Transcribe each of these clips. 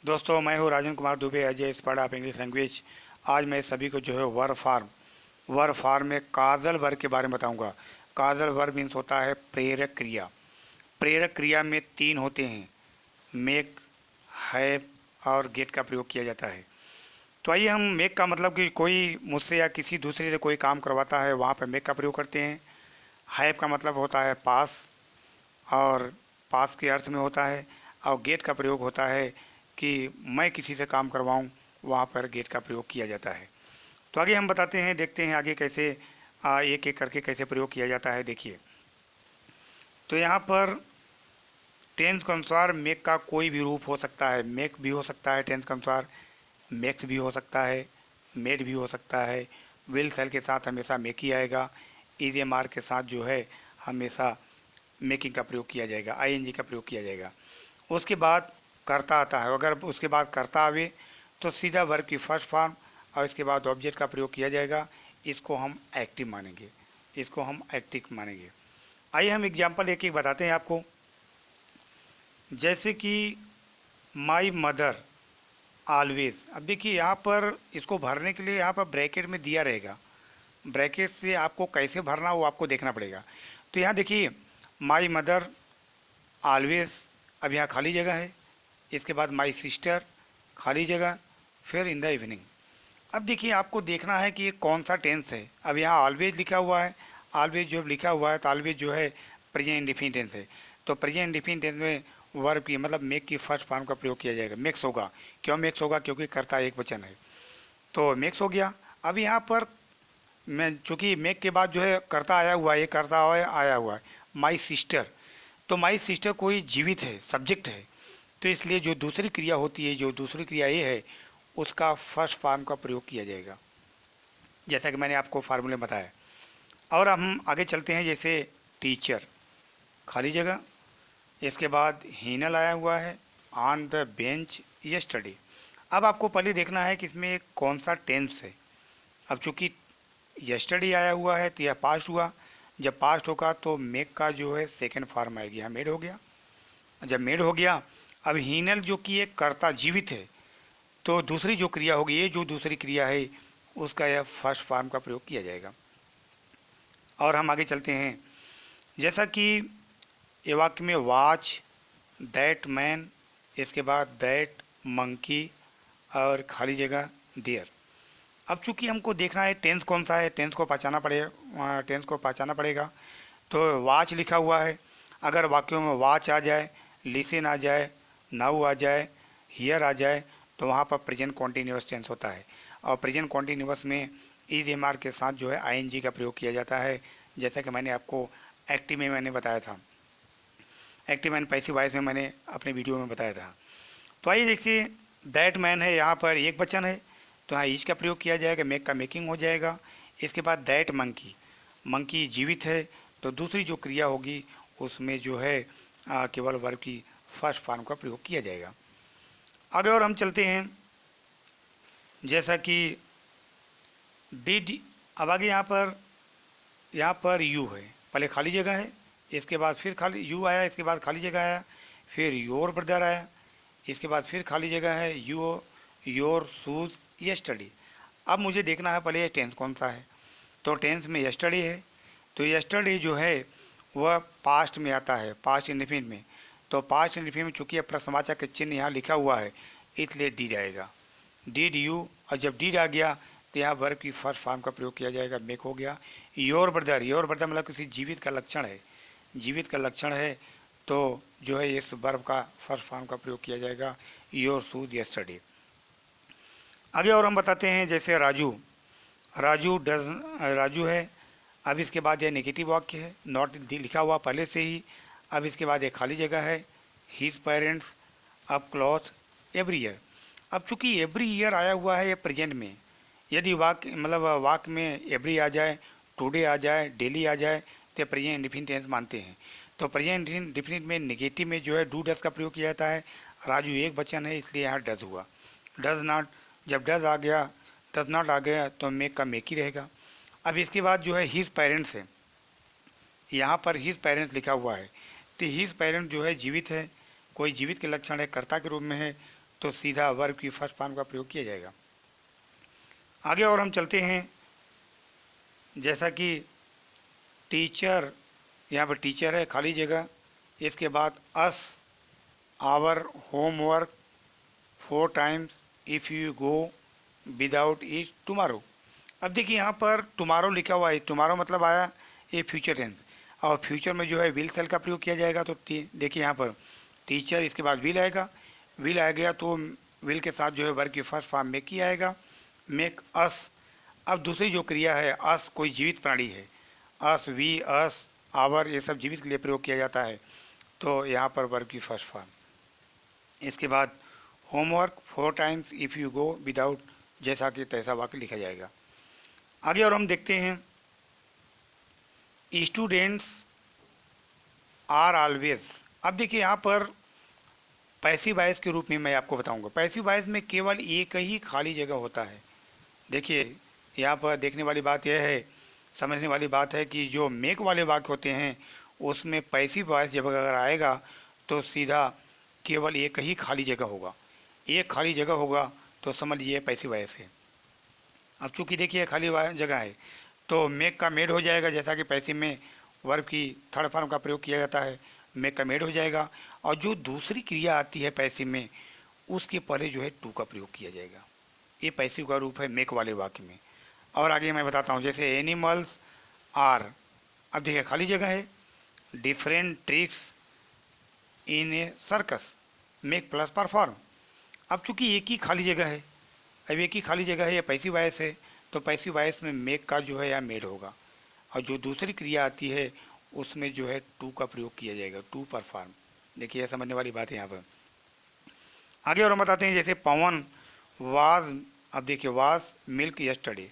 दोस्तों, मैं हूँ राजन कुमार दुबे, अजय एक्सपर्ट ऑफ इंग्लिश लैंग्वेज। आज मैं सभी को जो है वर्ब फॉर्म में काजल वर्ब के बारे में बताऊंगा। काजल वर्ब मीन्स होता है प्रेरक क्रिया। प्रेरक क्रिया में तीन होते हैं, मेक, हैव और गेट का प्रयोग किया जाता है। तो आइए हम मेक का मतलब कि कोई मुझसे या किसी दूसरे से कोई काम करवाता है, वहाँ पर मेक का प्रयोग करते हैं। हैव का मतलब होता है पास, और पास के अर्थ में होता है। और गेट का प्रयोग होता है कि मैं किसी से काम करवाऊं, वहाँ पर गेट का प्रयोग किया जाता है। तो आगे हम बताते हैं, देखते हैं आगे कैसे एक एक करके कैसे प्रयोग किया जाता है। देखिए, तो यहाँ पर टेंस के अनुसार मेक का कोई भी रूप हो सकता है। मेक भी हो सकता है टेंस के अनुसार, मेक्स भी हो सकता है, मेड भी हो सकता है। विल सेल के साथ हमेशा मेक ही आएगा। इज एम आर के साथ जो है हमेशा मेकिंग का प्रयोग किया जाएगा, आईएनजी का प्रयोग किया जाएगा। उसके बाद कर्ता आता है। अगर उसके बाद कर्ता आवे तो सीधा वर्ब की फर्स्ट फॉर्म और इसके बाद ऑब्जेक्ट का प्रयोग किया जाएगा। इसको हम एक्टिव मानेंगे, इसको हम एक्टिव मानेंगे। आइए हम एग्जाम्पल एक एक बताते हैं आपको। जैसे कि माई मदर ऑलवेज। अब देखिए यहाँ पर इसको भरने के लिए यहाँ पर ब्रैकेट में दिया रहेगा। ब्रैकेट से आपको कैसे भरना वो आपको देखना पड़ेगा। तो यहाँ देखिए, माई मदर ऑलवेज, अब यहाँ खाली जगह है। इसके बाद माई सिस्टर, खाली जगह, फिर इन द इवनिंग। अब देखिए आपको देखना है कि ये कौन सा टेंस है। अब यहाँ ऑलवेज लिखा हुआ है। ऑलवेज जो लिखा हुआ है तो ऑलवेज जो है प्रेजेंट इंडिफिनिट टेंस है। तो प्रेजेंट इंडिफिनिट टेंस में वर्ब की मतलब मेक की फर्स्ट फॉर्म का प्रयोग किया जाएगा। मेक्स होगा। क्यों मेक्स होगा? क्योंकि कर्ता एक वचन है, तो मेक्स हो गया। अब यहाँ पर मैं चूंकि मेक के बाद जो है कर्ता आया हुआ है, ये कर्ता आया हुआ है माई सिस्टर। तो माई सिस्टर कोई जीवित है, सब्जेक्ट है। तो इसलिए जो दूसरी क्रिया होती है, जो दूसरी क्रिया ये है, उसका फर्स्ट फॉर्म का प्रयोग किया जाएगा, जैसा कि मैंने आपको फार्मूले में बताया। और हम आगे चलते हैं। जैसे टीचर, खाली जगह, इसके बाद हीनल आया हुआ है, ऑन द बेंच यस्टरडे। अब आपको पहले देखना है कि इसमें कौन सा टेंस है। अब चूंकि यस्टरडे आया हुआ है तो यह पास्ट हुआ। जब पास्ट होगा तो मेक का जो है सेकेंड फॉर्म आएगी। यहाँ मेड हो गया। जब मेड हो गया, अब हीनल जो कि एक कर्ता जीवित है, तो दूसरी जो क्रिया होगी, ये जो दूसरी क्रिया है, उसका यह फर्स्ट फॉर्म का प्रयोग किया जाएगा। और हम आगे चलते हैं। जैसा कि ये वाक्य में वॉच दैट मैन, इसके बाद दैट मंकी और खाली जगह देयर। अब चूंकि हमको देखना है टेंस कौन सा है, टेंस को पहचाना पड़ेगा। टेंस को पहचाना पड़ेगा। तो वॉच लिखा हुआ है। अगर वाक्यों में वॉच आ जाए, लिसन आ जाए, नाउ आ जाए, हियर आ जाए, तो वहाँ पर प्रेजेंट कॉन्टीन्यूअस टेंस होता है। और प्रेजेंट कॉन्टीन्यूअस में इज एम आर के साथ जो है आईएनजी का प्रयोग किया जाता है, जैसा कि मैंने आपको एक्टिव में मैंने बताया था। एक्टिव एंड पैसिव वॉइस में मैंने अपने वीडियो में बताया था। तो आइए देखिए, दैट मैन है, यहाँ पर एक वचन है, तो यहाँ इज का प्रयोग किया जाएगा, मेक का मेकिंग हो जाएगा। इसके बाद दैट मंकी, मंकी जीवित है, तो दूसरी जो क्रिया होगी उसमें जो है केवल वर्ब की फर्स्ट फॉर्म का प्रयोग किया जाएगा। आगे और हम चलते हैं। जैसा कि डिड। अब आगे यहाँ पर यू है, पहले खाली जगह है, इसके बाद फिर खाली यू आया, इसके बाद खाली जगह आया, फिर योर ब्रदर आया, इसके बाद फिर खाली जगह है, यू योर शूज़ यस्टरडे। अब मुझे देखना है पहले ये टेंस कौन सा है। तो टेंस में यस्टरडे है, तो यस्टरडे जो है वह पास्ट में आता है, पास्ट इंडेफिनिट में। तो पास्ट इंडेफिनिट में चूंकि प्रश्नवाचक चिन्ह यहाँ लिखा हुआ है, इसलिए डीड आएगा। डिड यू, और जब डिड आ गया तो यहाँ वर्ब की फर्स्ट फॉर्म का प्रयोग किया जाएगा, मेक हो गया। योर ब्रदर, योर ब्रदर मतलब किसी जीवित का लक्षण है, जीवित का लक्षण है, तो जो है इस वर्ब का फर्स्ट फॉर्म का प्रयोग किया जाएगा, योर शूज यस्टरडे। आगे और हम बताते हैं। जैसे राजू, राजू डज, राजू है। अब इसके बाद यह नेगेटिव वाक्य है, नॉट लिखा हुआ पहले से ही। अब इसके बाद एक खाली जगह है, हीज पेरेंट्स अब क्लॉथ एवरी ईयर। अब चूंकि एवरी ईयर आया हुआ है ये प्रेजेंट में, यदि वाक्य मतलब वाक्य में एवरी आ जाए, टुडे आ जाए, डेली आ जाए, तो प्रेजेंट इंडिफिनिट टेंस मानते हैं। तो प्रेजेंट इंडिफिनिट में नेगेटिव में जो है डू डज का प्रयोग किया जाता है। राजू एक वचन है, इसलिए यहाँ डज हुआ। डज नॉट, जब डज आ गया, डज नॉट आ गया, तो मेक का मेक ही रहेगा। अब इसके बाद जो है हिज पेरेंट्स है, यहाँ पर हिज पेरेंट्स लिखा हुआ है, तो हिज पेरेंट्स जो है जीवित है, कोई जीवित के लक्षण है, कर्ता के रूप में है, तो सीधा वर्ब की फर्स्ट फॉर्म का प्रयोग किया जाएगा। आगे और हम चलते हैं, जैसा कि टीचर, यहाँ पर टीचर है खाली जगह, इसके बाद us, our homework 4 times, if you go without it tomorrow. अब देखिए यहाँ पर टुमारो लिखा हुआ है, टुमारो मतलब आया ये फ्यूचर टेंस, और फ्यूचर में जो है विल सेल का प्रयोग किया जाएगा। तो देखिए यहाँ पर टीचर, इसके बाद विल आएगा, विल आ गया तो विल के साथ जो है वर्ब की फर्स्ट फॉर्म मेक ही आएगा, मेक अस। अब दूसरी जो क्रिया है अस, कोई जीवित प्राणी है, अस, वी, अस, आवर, ये सब जीवित के लिए प्रयोग किया जाता है, तो यहाँ पर वर्ब की फर्स्ट फॉर्म। इसके बाद homework 4 times, if you go without, जैसा कि तैसा वाक्य लिखा जाएगा। आगे और हम देखते हैं, स्टूडेंट्स आर ऑलवेज। अब देखिए यहाँ पर पैसिव वॉइस के रूप में मैं आपको बताऊंगा। पैसिव वॉइस में केवल एक ही खाली जगह होता है। देखिए यहाँ पर देखने वाली बात यह है, समझने वाली बात है कि जो मेक वाले वाक्य होते हैं उसमें पैसिव वॉइस जब अगर आएगा तो सीधा केवल एक ही खाली जगह होगा। एक खाली जगह होगा तो समझ लीजिए पैसिव वॉइस है। अब चूंकि देखिए खाली जगह है तो मेक का मेड हो जाएगा, जैसा कि पैसिव में वर्ब की थर्ड फॉर्म का प्रयोग किया जाता है, मेक का मेड हो जाएगा। और जो दूसरी क्रिया आती है पैसिव में, उसके पहले जो है टू का प्रयोग किया जाएगा। ये पैसिव का रूप है मेक वाले वाक्य में। और आगे मैं बताता हूँ, जैसे एनिमल्स आर, अब देखिए खाली जगह है, डिफरेंट ट्रिक्स इन ए सर्कस, मेक प्लस परफॉर्म। अब चूंकि एक ही खाली जगह है, अब एक ही खाली जगह है, या पैसिव वॉइस है, तो पैसिव वॉइस में मेक का जो है या मेड होगा, और जो दूसरी क्रिया आती है उसमें जो है टू का प्रयोग किया जाएगा, टू परफॉर्म। देखिए यह समझने वाली बात है यहाँ पर। आगे और हम बताते हैं, जैसे पवन वाज, अब देखिए वाज मिल्क यस्टरडे।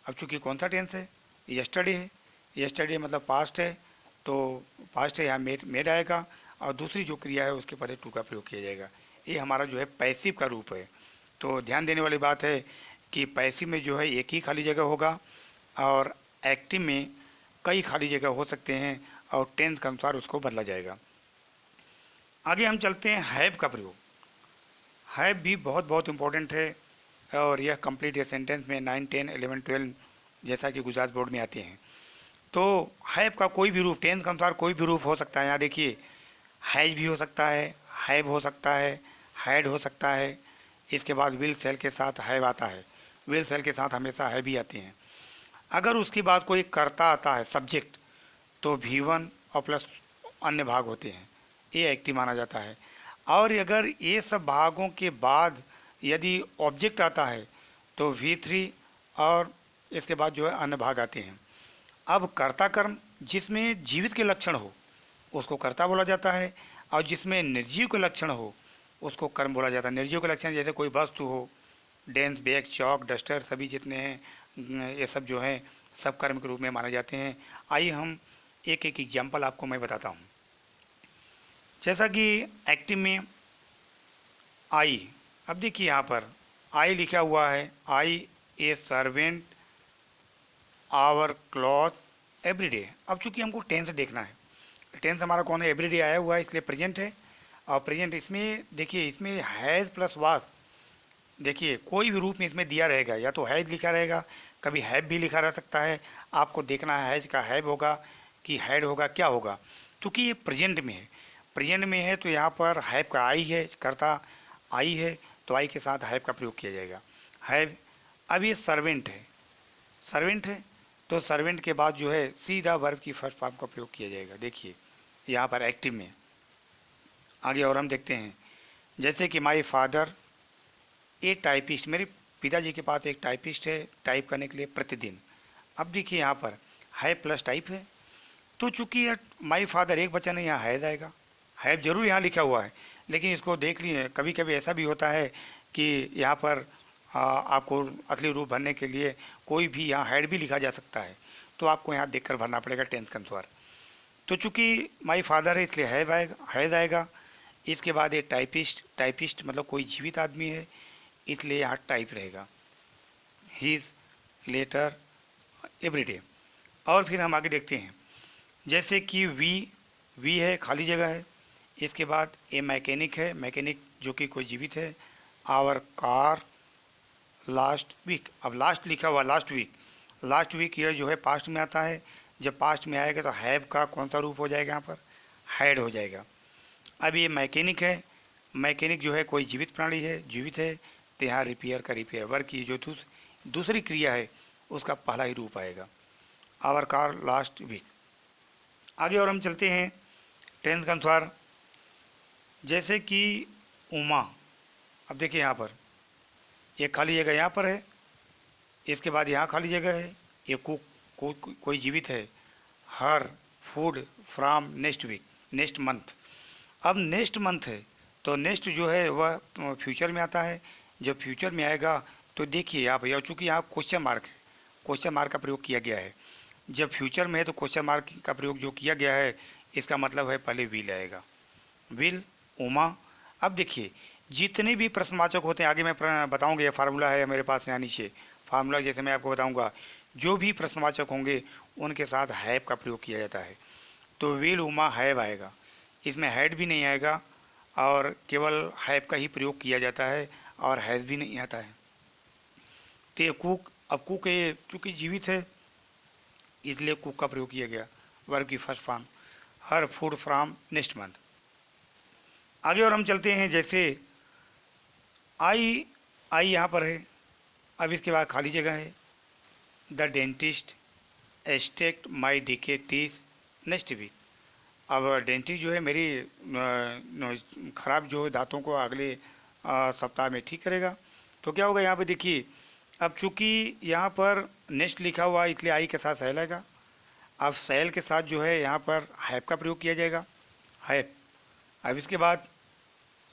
अब चूंकि कौन सा टेंस है, यस्टरडे है, यस्टरडे मतलब पास्ट है, तो पास्ट है, यहाँ मेड आएगा, और दूसरी जो क्रिया है उसके पहले टू का प्रयोग किया जाएगा। ये हमारा जो है पैसिव का रूप है। तो ध्यान देने वाली बात है कि पैसिव में जो है एक ही खाली जगह होगा, और एक्टिव में कई खाली जगह हो सकते हैं, और टेंस के अनुसार उसको बदला जाएगा। आगे हम चलते हैं हैव का प्रयोग। हैव भी बहुत बहुत इम्पोर्टेंट है, और यह कंप्लीट ये सेंटेंस में 9, 10, 11, 12 जैसा कि गुजरात बोर्ड में आते हैं। तो हैव का कोई भी रूप, टेंस के अनुसार कोई भी रूप हो सकता है। यहाँ देखिए हैज भी हो सकता है, हैव हो सकता है, हैड हो सकता है। इसके बाद विल सेल के साथ हैव आता है, विल सेल के साथ हमेशा हैव भी आती हैं। अगर उसके बाद कोई कर्ता आता है, सब्जेक्ट, तो V1 और प्लस अन्य भाग होते हैं, ये एक्टिव माना जाता है। और अगर ये सब भागों के बाद यदि ऑब्जेक्ट आता है तो V3 और इसके बाद जो है अन्य भाग आते हैं। अब कर्ता कर्म जिसमें जीवित के लक्षण हो उसको कर्ता बोला जाता है, और जिसमें निर्जीव के लक्षण हो उसको कर्म बोला जाता है। निर्जीव के लक्षण जैसे कोई वस्तु हो, डेंस, बैग, चौक, डस्टर, सभी जितने हैं ये सब जो हैं सब कर्म के रूप में माने जाते हैं। आइए हम एक एक एग्जाम्पल आपको मैं बताता हूँ। जैसा कि एक्टिव में आई, अब देखिए यहाँ पर आई लिखा हुआ है, I a servant our cloth everyday. अब चूंकि हमको टेंस देखना है, टेंस हमारा कौन है, एवरीडे आया हुआ है, इसलिए प्रेजेंट है। और प्रेजेंट इसमें देखिए, इसमें हैज़ प्लस वास, देखिए कोई भी रूप में इसमें दिया रहेगा, या तो हैज लिखा रहेगा, कभी हैव भी लिखा रह सकता है। आपको देखना है हैज का हैव होगा कि हैड होगा, क्या होगा। क्योंकि ये प्रेजेंट में है, प्रेजेंट में है तो यहाँ पर हैव का आई है, कर्ता आई है, तो आई के साथ हैव का प्रयोग किया जाएगा, हैव। अब ये सर्वेंट है, सर्वेंट है, तो सर्वेंट के बाद जो है सीधा वर्ब की फर्स्ट फॉर्म का प्रयोग किया जाएगा। देखिए यहाँ पर एक्टिव में। आगे और हम देखते हैं, जैसे कि माई फादर ए टाइपिस्ट, मेरे पिताजी के पास एक टाइपिस्ट है, टाइप करने के लिए प्रतिदिन। अब देखिए यहाँ पर है प्लस टाइप है, तो चूंकि माई फादर एक वचन है, यहाँ हैज़ आएगा। हैव जरूर यहाँ लिखा हुआ है, लेकिन इसको देख लिए, कभी कभी ऐसा भी होता है कि यहाँ पर आपको असली रूप भरने के लिए कोई भी यहाँ हैड भी लिखा जा सकता है, तो आपको यहाँ देखकर भरना पड़ेगा टेंस के अनुसार। तो चूंकि माई फादर है इसलिए हैव आएगा, हैज़ आएगा। इसके बाद ये टाइपिस्ट, टाइपिस्ट मतलब कोई जीवित आदमी है, इसलिए यहाँ टाइप रहेगा, हीज लेटर एवरीडे। और फिर हम आगे देखते हैं, जैसे कि वी है, खाली जगह है। इसके बाद ए मैकेनिक है, मैकेनिक जो कि कोई जीवित है, आवर कार लास्ट वीक। अब लास्ट लिखा हुआ लास्ट वीक, लास्ट वीक ये जो है पास्ट में आता है। जब पास्ट में आएगा तो हैव का कौन सा रूप हो जाएगा, यहाँ पर हैड हो जाएगा। अब ये मैकेनिक है, मैकेनिक जो है कोई जीवित प्राणी है, जीवित है, तो यहाँ रिपेयर का रिपेयर वर्क की जो दूसरी क्रिया है उसका पहला ही रूप आएगा, आवर कार लास्ट वीक। आगे और हम चलते हैं टेंस के अनुसार, जैसे कि उमा। अब देखिए यहाँ पर एक खाली जगह यहाँ पर है, इसके बाद यहाँ खाली जगह है, ये कोई जीवित है। हर food from next week, next month. अब नेक्स्ट मंथ है तो नेक्स्ट जो है वह फ्यूचर में आता है। जब फ्यूचर में आएगा तो देखिए यहाँ पर, चूँकि यहाँ क्वेश्चन मार्क है, क्वेश्चन मार्क का प्रयोग किया गया है। जब फ्यूचर में है तो क्वेश्चन मार्क का प्रयोग जो किया गया है इसका मतलब है पहले विल आएगा, विल, उमा। अब देखिए जितने भी प्रश्नवाचक होते हैं, आगे मैं बताऊंगा, ये फार्मूला है मेरे पास यहाँ नीचे फार्मूला, जैसे मैं आपको बताऊंगा जो भी प्रश्नवाचक होंगे उनके साथ हैव का प्रयोग किया जाता है। तो विल, उमा, हैव आएगा, इसमें हैड भी नहीं आएगा और केवल हैव का ही प्रयोग किया जाता है और हैज़ भी नहीं आता है। तो ये कुक, अब कुक ये चूँकि जीवित है इसलिए कुक का प्रयोग किया गया, वर्ब की first form, her food from next month. आगे और हम चलते हैं, जैसे आई, आई यहाँ पर है, अब इसके बाद खाली जगह है। The dentist extract my decay teeth next week. अब डेंटिस्ट जो है मेरी ख़राब जो है दांतों को अगले सप्ताह में ठीक करेगा। तो क्या होगा यहाँ पे देखिए, अब चूँकि यहाँ पर नेक्स्ट लिखा हुआ है इसलिए आई के साथ सेल आएगा। अब सेल के साथ जो है यहाँ पर हैव का प्रयोग किया जाएगा, हैव। अब इसके बाद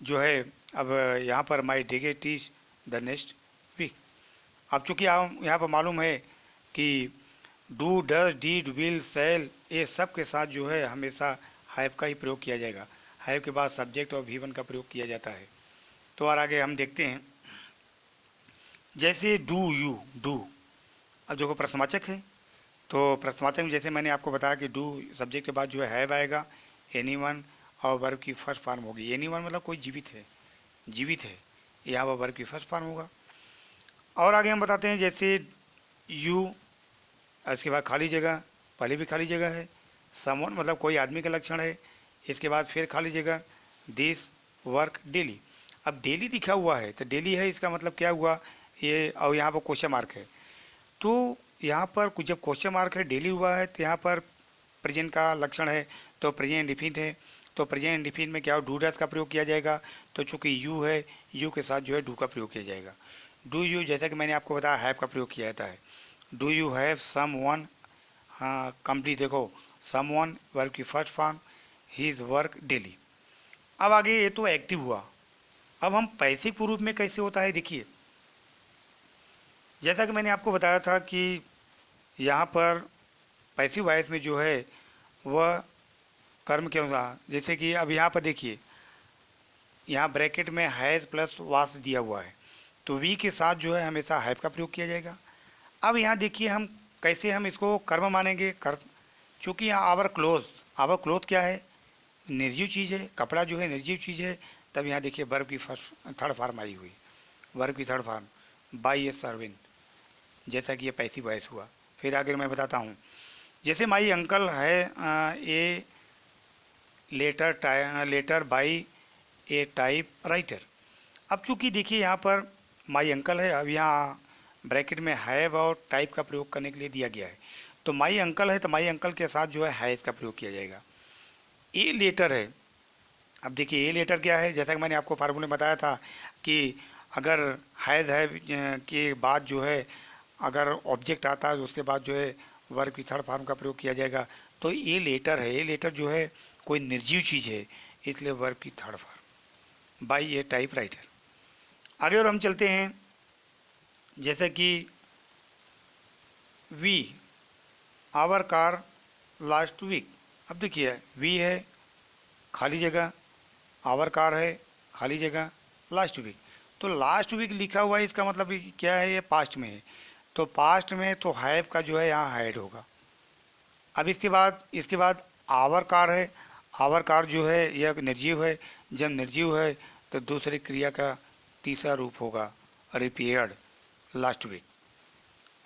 जो है अब यहाँ पर my date is the next week. अब चूँकि यहाँ पर मालूम है कि do, does, did, will, shall, ये सब के साथ जो है हमेशा हैव का ही प्रयोग किया जाएगा। हैव के बाद सब्जेक्ट और V1 का प्रयोग किया जाता है। तो और आगे हम देखते हैं, जैसे डू यू, डू, अब जो प्रश्नवाचक है तो प्रश्नवाचक में जैसे मैंने आपको बताया कि डू सब्जेक्ट के बाद जो है हैव आएगा, एनीवन और वर्ब की फर्स्ट फॉर्म होगी। एनीवन मतलब कोई जीवित है, जीवित है, यहाँ पर वर्ब की फर्स्ट फॉर्म होगा। और आगे हम बताते हैं, जैसे यू, इसके बाद खाली जगह, पहले भी खाली जगह है। समवन मतलब कोई आदमी का लक्षण है, इसके बाद फिर खाली जगह। दिस वर्क डेली, अब डेली लिखा हुआ है तो डेली है, इसका मतलब क्या हुआ ये, और यहाँ पर क्वेश्चन मार्क है। तो यहाँ पर जब क्वेश्चन मार्क है, डेली हुआ है, तो यहाँ पर प्रेजेंट का लक्षण है तो प्रेजेंट इंडिफिनिट है। तो प्रेजेंट इंडिफिनिट में क्या हो, डू डज का प्रयोग किया जाएगा। तो चूँकि यू है, यू के साथ जो है डू का प्रयोग किया जाएगा। डू यू, जैसा कि मैंने आपको बताया हैव का प्रयोग किया जाता है। Do you have someone, हाँ कंप्लीट, देखो सम वन वर्ब की first form, he's work daily. अब आगे ये तो एक्टिव हुआ, अब हम पैसिव के रूप में कैसे होता है देखिए। जैसा कि मैंने आपको बताया था कि यहाँ पर पैसिव वॉइस में जो है वह कर्म के अनुसार, जैसे कि अब यहाँ पर देखिए, यहाँ ब्रैकेट में हैज़ प्लस वास दिया हुआ है तो वी के साथ जो है हमेशा हैव का प्रयोग किया जाएगा। अब यहाँ देखिए हम कैसे हम इसको कर्म मानेंगे, कर, चूँकि यहाँ आवर क्लोथ, आवर क्लोथ क्या है, निर्जीव चीज़ है, कपड़ा जो है निर्जीव चीज़ है। तब यहाँ देखिए वर्ब की फर्स्ट थर्ड फॉर्म आई हुई, वर्ब की third form, by A servant, जैसा कि ये पैसिव वॉइस हुआ। फिर आगे मैं बताता हूँ, जैसे माई अंकल है a letter by a typewriter. अब चूँकि देखिए यहाँ पर माई अंकल है, अब यहाँ ब्रैकेट में हैव और टाइप का प्रयोग करने के लिए दिया गया है। तो माई अंकल है तो माई अंकल के साथ जो है हैज़ का प्रयोग किया जाएगा। ए लेटर है, अब देखिए ए लेटर क्या है, जैसा कि मैंने आपको फार्मूले में बताया था कि अगर हैज़ है के बाद जो है अगर ऑब्जेक्ट आता है तो उसके बाद जो है वर्ब की थर्ड फॉर्म का प्रयोग किया जाएगा। तो ए लेटर है, ए लेटर जो है कोई निर्जीव चीज़ है इसलिए वर्ब की third form, by a typewriter. आगे और हम चलते हैं, जैसे कि we, our car last week. अब देखिए वी है, खाली जगह, आवर कार है, खाली जगह, लास्ट वीक। तो लास्ट वीक लिखा हुआ है इसका मतलब क्या है, ये पास्ट में है तो पास्ट में तो हैव का जो है यहाँ हैड होगा। अब इसके बाद आवर कार है, आवर कार जो है यह निर्जीव है, जब निर्जीव है तो दूसरी क्रिया का तीसरा रूप होगा रिपेयर्ड लास्ट वीक।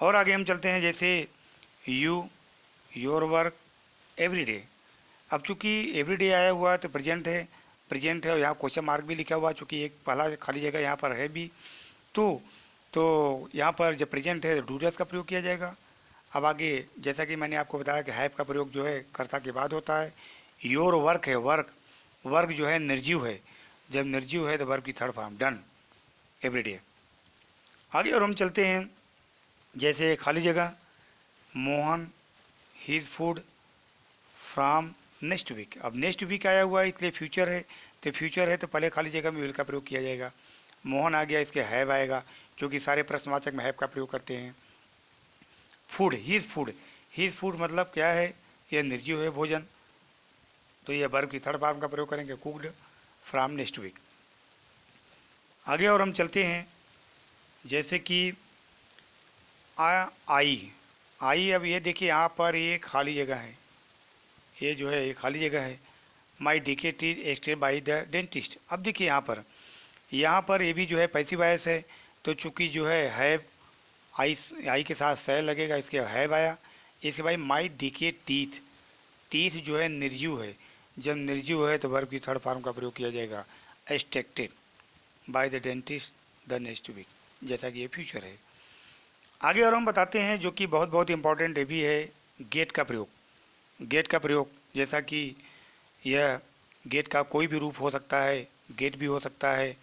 और आगे हम चलते हैं, जैसे यू, योर वर्क, एवरीडे। अब चूंकि एवरीडे आया हुआ है तो प्रेजेंट है और यहाँ क्वेश्चन मार्क भी लिखा हुआ है, चूंकि एक पहला खाली जगह यहाँ पर है भी, तो यहाँ पर जब प्रेजेंट है तो डू डज का प्रयोग किया जाएगा। अब आगे जैसा कि मैंने आपको बताया कि हैव का प्रयोग जो है कर्ता के बाद होता है। योर वर्क है, वर्क जो है निर्जीव है, जब निर्जीव है तो वर्क की थर्ड फॉर्म डन, एवरीडे। आगे और हम चलते हैं, जैसे खाली जगह Mohan his food from next week. अब नेक्स्ट वीक आया हुआ है इसलिए फ्यूचर है, तो फ्यूचर है तो पहले खाली जगह में विल का प्रयोग किया जाएगा। मोहन आ गया, इसके हैव आएगा, क्योंकि सारे प्रश्नवाचक में हैव का प्रयोग करते हैं। फूड, हिज फूड मतलब क्या है, यह निर्जीव है भोजन, तो यह वर्ब की थर्ड फॉर्म का प्रयोग करेंगे, कुक्ड फ्रॉम नेक्स्ट वीक। आगे और हम चलते हैं, जैसे कि आई। अब ये देखिए यहाँ पर ये खाली जगह है, ये जो है ये खाली जगह है। My decayed is extracted by the dentist. अब देखिए यहाँ पर ये भी जो है पैसिव वॉइस है, तो चूंकि जो है हैव आई के साथ सह लगेगा, इसके हैव आया। इसके बाद माई डिकेट टीथ, टीथ जो है निर्जीव है, जब निर्जीव है तो वर्ब की थर्ड फॉर्म का प्रयोग किया जाएगा, extracted by the dentist the next week, जैसा कि ये फ्यूचर है। आगे और हम बताते हैं, जो कि बहुत बहुत इंपॉर्टेंट भी है, गेट का प्रयोग। गेट का प्रयोग, जैसा कि यह गेट का कोई भी रूप हो सकता है, गेट भी हो सकता है,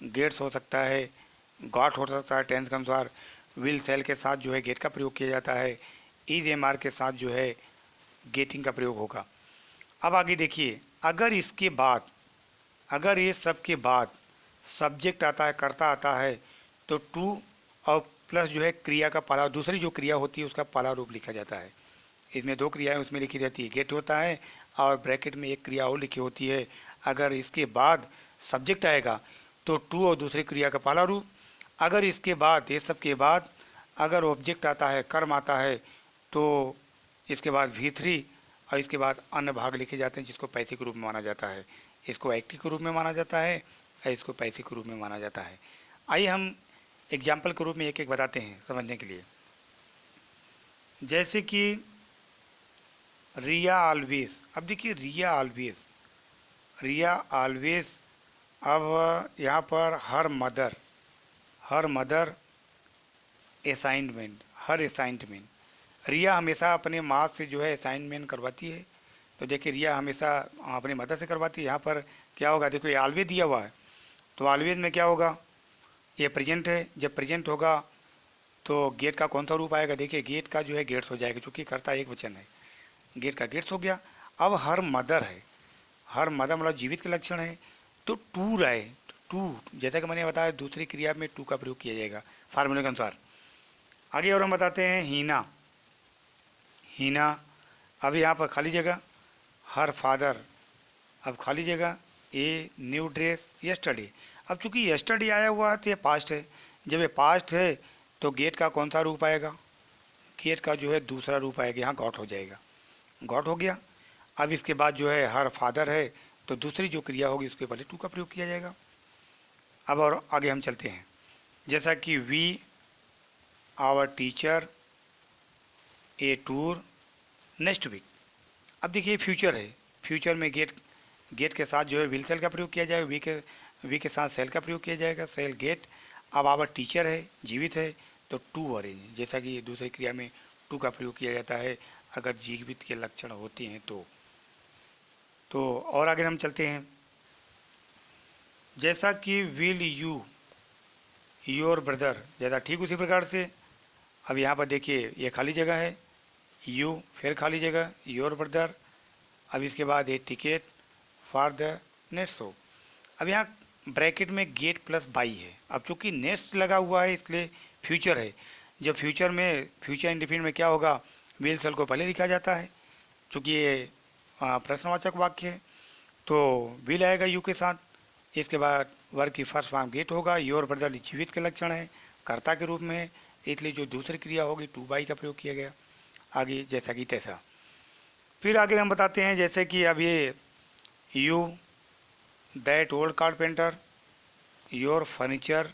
गेट्स हो सकता है, गॉट हो सकता है, टेंस के अनुसार। विल सेल के साथ जो है गेट का प्रयोग किया जाता है, इज एम आर के साथ जो है गेटिंग का प्रयोग होगा। अब आगे देखिए, अगर ये सब के बाद सब्जेक्ट आता है, कर्ता आता है, तो टू और प्लस जो है क्रिया का पहला, दूसरी जो क्रिया होती है उसका पहला रूप लिखा जाता है। इसमें दो क्रियाएं उसमें लिखी रहती है, गेट होता है और ब्रैकेट में एक क्रिया और लिखी होती है। अगर इसके बाद सब्जेक्ट आएगा तो टू और दूसरी क्रिया का पहला रूप। अगर इसके बाद, ये सब के बाद अगर ऑब्जेक्ट आता है, कर्म आता है, तो इसके बाद V3 और इसके बाद अन्य भाग लिखे जाते हैं, जिसको पैसिव रूप में माना जाता है। इसको एक्टिव के रूप में माना जाता है और इसको पैसिव के रूप में माना जाता है। आइए हम एग्जाम्पल के रूप में एक एक बताते हैं समझने के लिए। जैसे कि रिया ऑलवेज। अब देखिए रिया ऑलवेज। अब यहाँ पर हर मदर असाइनमेंट। रिया हमेशा अपने माँ से जो है असाइनमेंट करवाती है, तो देखिए रिया हमेशा अपने मदर से करवाती है। यहाँ पर क्या होगा, देखो ये ऑलवेज दिया हुआ है, तो ऑलवेज में क्या होगा, ये प्रेजेंट है, जब प्रेजेंट होगा तो गेट का कौन सा रूप आएगा, देखिए गेट का जो है गेट्स हो जाएगा, क्योंकि कर्ता एक वचन है, गेट का गेट्स हो गया। अब हर मदर है, हर मदर मतलब जीवित के लक्षण है, तो टू रहे, टू जैसा कि मैंने बताया दूसरी क्रिया में टू का प्रयोग किया जाएगा फार्मूले के अनुसार। आगे और हम बताते हैं हीना। अब यहाँ पर खाली जगह हर फादर। अब खाली जगह ए न्यू ड्रेस यस्टरडे। अब चूंकि यस्टरडे आया हुआ है तो ये पास्ट है, जब ये पास्ट है तो गेट का कौन सा रूप आएगा, गेट का जो है दूसरा रूप आएगा, यहाँ गॉट हो जाएगा, गॉट हो गया। अब इसके बाद जो है हर फादर है, तो दूसरी जो क्रिया होगी उसके पहले टू का प्रयोग किया जाएगा। अब और आगे हम चलते हैं, जैसा कि we our teacher a tour next week. अब देखिए फ्यूचर है, फ्यूचर में गेट के साथ जो है विल सेल का प्रयोग किया जाएगा, वी के साथ सेल का प्रयोग किया जाएगा, सेल गेट। अब आवर टीचर है, जीवित है, तो टू ऑरेंज, जैसा कि दूसरी क्रिया में टू का प्रयोग किया जाता है अगर जीवित के लक्षण होते हैं तो और आगे हम चलते हैं, जैसा कि विल यू योर ब्रदर, जैसा ठीक उसी प्रकार से। अब यहाँ पर देखिए ये खाली जगह है, यू फिर खाली जगह योर ब्रदर। अब इसके बाद ये ticket for the next show. अब यहाँ ब्रैकेट में गेट प्लस बाई है। अब चूंकि नेक्स्ट लगा हुआ है इसलिए फ्यूचर है, जब फ्यूचर इंडिफिनिट में क्या होगा, विल सेल को पहले लिखा जाता है, चूँकि ये प्रश्नवाचक वाक्य है, तो विल आएगा यू के साथ। इसके बाद वर्ग की फर्स्ट फॉर्म गेट होगा, योर ब्रदर जीवित के लक्षण है, कर्ता के रूप में है, इसलिए जो दूसरी क्रिया होगी टू बाई का प्रयोग किया गया। आगे जैसा कि तैसा। फिर आगे हम बताते हैं, जैसे कि अब ये you that old carpenter your furniture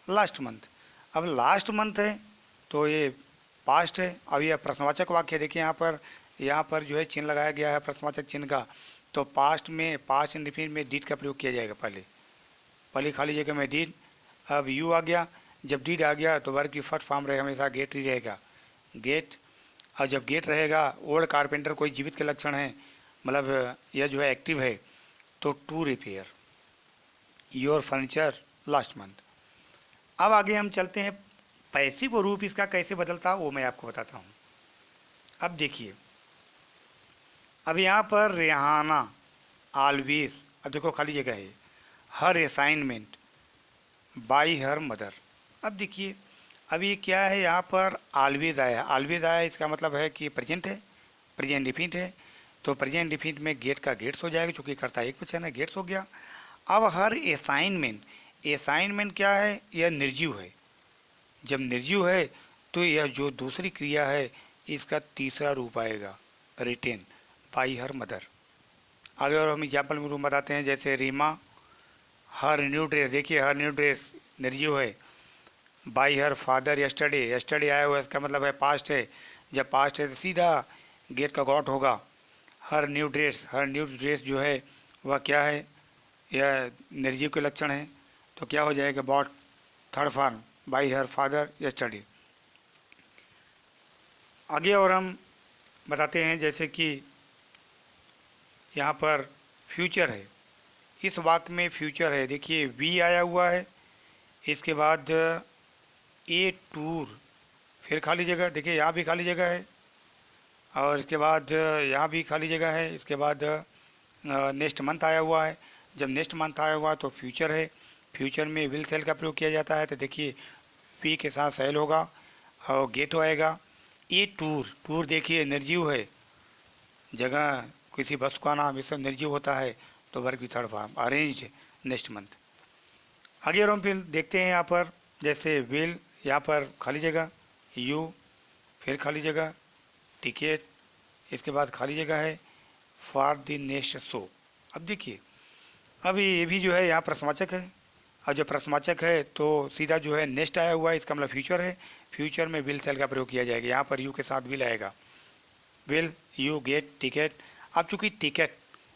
last month. अब लास्ट मंथ है तो ये पास्ट है। अब यह प्रश्नवाचक वाक्य देखिए यहाँ पर जो है चिन्ह लगाया गया है प्रश्नवाचक चिन्ह का। तो पास्ट में पास्ट इंडिफिनिट में डिड का प्रयोग किया जाएगा। पहले पहले खाली जगह में डिड। अब यू आ गया। जब डिड आ गया तो वर्ब की फर्स्ट फॉर्म रहे हमेशा गेट ही रहेगा, गेट। और जब गेट रहेगा ओल्ड कारपेंटर कोई जीवित के लक्षण है, मतलब यह जो है एक्टिव है, तो to repair your furniture last month. अब आगे हम चलते हैं पैसिव रूप इसका कैसे बदलता वो मैं आपको बताता हूँ। अब देखिए, अब यहाँ पर रेहाना ऑलवेज, अब देखो खाली जगह है, हर असाइनमेंट बाई हर मदर। अब देखिए, अब ये क्या है, यहाँ पर ऑलवेज आया, ऑलवेज आया, इसका मतलब है कि प्रेजेंट है, प्रेजेंट डिफिनिट है। तो प्रेजेंट डिफिनिट में गेट का गेट्स हो जाएगा, क्योंकि कर्ता एक वचन है, गेट्स हो गया। अब हर असाइनमेंट, असाइनमेंट क्या है, यह निर्जीव है। जब निर्जीव है तो यह जो दूसरी क्रिया है इसका तीसरा रूप आएगा, रिटेन बाई हर मदर। आगे और हम एग्जाम्पल में रूप बताते हैं, जैसे रीमा हर न्यू ड्रेस, देखिए हर न्यू ड्रेस निर्जीव है। By her father yesterday, yesterday आया हुआ इसका मतलब है पास्ट है। जब पास्ट है तो सीधा गेट का गॉट होगा। हर न्यू ड्रेस, हर न्यू ड्रेस जो है वह क्या है, यह निर्जीव के लक्षण है। तो क्या हो जाएगा, bought third form by her father yesterday. आगे और हम बताते हैं, जैसे कि यहाँ पर फ्यूचर है, इस वाक्य में फ्यूचर है, देखिए वी आया हुआ है, इसके बाद ए टूर, फिर खाली जगह, देखिए यहाँ भी खाली जगह है, और इसके बाद यहाँ भी खाली जगह है। इसके बाद नेक्स्ट मंथ आया हुआ है। जब नेक्स्ट मंथ आया हुआ तो फ्यूचर है, फ्यूचर में विल सेल का प्रयोग किया जाता है। तो देखिए पी के साथ सेल होगा और गेट आएगा। ए टूर, टूर देखिए निर्जीव है, जगह किसी वस्तु का नाम, ये सब निर्जीव होता है। तो वर्ग की third form arrange next month. आगे और हम फिर देखते हैं यहाँ पर, जैसे विल, यहाँ पर खाली जगह, यू, फिर खाली जगह, टिकट, इसके बाद खाली जगह है, फॉर द नेक्स्ट शो। अब देखिए, अब ये भी जो है यहाँ प्रश्नवाचक है, और जो प्रश्नवाचक है तो सीधा जो है नेक्स्ट आया हुआ है, इसका मतलब फ्यूचर है। फ्यूचर में विल सेल का प्रयोग किया जाएगा, यहाँ पर यू के साथ विल आएगा, विल यू गेट टिकट। अब चूंकि टिकट,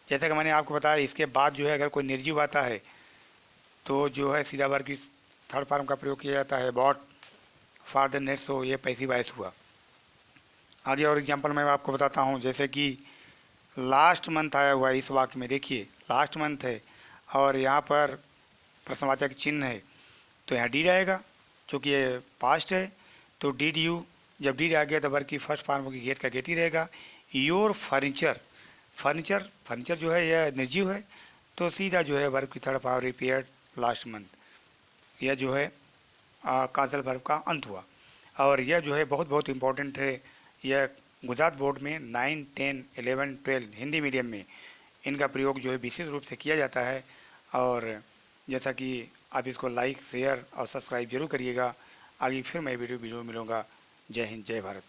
जैसा कि मैंने आपको बताया, इसके बाद जो है अगर कोई निर्जीव आता है तो जो है सीधा वर्ग की थर्ड फॉर्म का प्रयोग किया जाता है, bought for the next show, ये पैसिव वॉइस हुआ। आगे और एग्जांपल मैं आपको बताता हूँ, जैसे कि लास्ट मंथ आया हुआ है, इस वाक्य में देखिए लास्ट मंथ है और यहाँ पर प्रश्नवाचक चिन्ह है, तो यहाँ डीड आएगा, चूँकि ये पास्ट है। तो डीड यू, जब डीड आ गया तो वर्ग की फर्स्ट फॉर्म होगी, गेट का गेट ही रहेगा। योर फर्नीचर, फर्नीचर, फर्नीचर जो है यह निर्जीव है, तो सीधा जो है वर्ग की third form repaired last month, यह जो है काजल वर्ब का अंत हुआ। और यह जो है बहुत बहुत इम्पोर्टेंट है, यह गुजरात बोर्ड में 9, 10, 11, 12 हिंदी मीडियम में इनका प्रयोग जो है विशेष रूप से किया जाता है। और जैसा कि आप इसको लाइक शेयर और सब्सक्राइब जरूर करिएगा। आगे फिर मैं वीडियो मिलूँगा। जय हिंद, जय भारत।